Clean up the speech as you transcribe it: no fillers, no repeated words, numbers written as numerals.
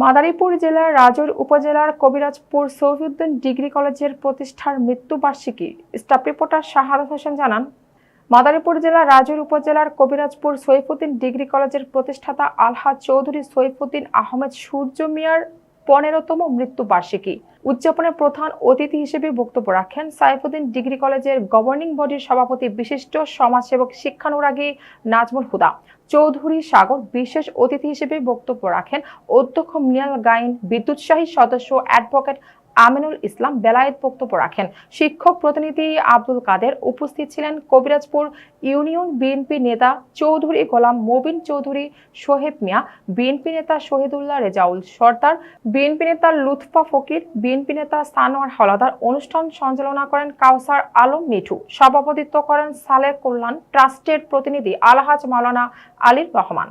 মাদারীপুর জেলার রাজৈর উপজেলার কবিরাজপুর সৈফুদ্দিন ডিগ্রি কলেজের প্রতিষ্ঠার মৃত্যুবার্ষিকী স্টাফ রিপোর্টার শাহাদাত হোসেন জানান, মাদারীপুর জেলার রাজৈর উপজেলার কবিরাজপুর সৈফুদ্দিন ডিগ্রি কলেজের প্রতিষ্ঠাতা আলহাজ চৌধুরী সৈফুদ্দিন আহমেদ সূর্য মিয়ার 15তম মৃত্যুবার্ষিকী উদযাপনের প্রধান অতিথি হিসেবে বক্তব্য রাখেন সাইফুদ্দিন ডিগ্রি কলেজের গভর্নিং বডির সভাপতি বিশিষ্ট সমাজসেবক শিক্ষানুরাগী নাজমুল হুদা চৌধুরী সাগর। বিশেষ অতিথি হিসেবে বক্তব্য রাখেন অধ্যক্ষ মিয়াল গাইন, বিদ্যুৎসাহী সদস্য অ্যাডভোকেট আমিনুল ইসলাম বেলায়েত বক্তব্য রাখেন। শিক্ষক প্রতিনিধি আব্দুল কাদের উপস্থিত ছিলেন। কবিরাজপুর ইউনিয়ন বিএনপি নেতা চৌধুরী গোলাম মবিন চৌধুরী, সোহেব মিয়া, বিএনপি নেতা শহীদুল্লাহ রেজাউল সর্দার, বিএনপি নেতা লুৎফা ফকির, বিএনপি নেতা সানোয়ার হলাদার। অনুষ্ঠান সঞ্চালনা করেন কাউসার আলম মিঠু, সভাপতিত্ব করেন সালেহ কল্যাণ ট্রাস্টের প্রতিনিধি আলহাজ মাওলানা আলীর রহমান।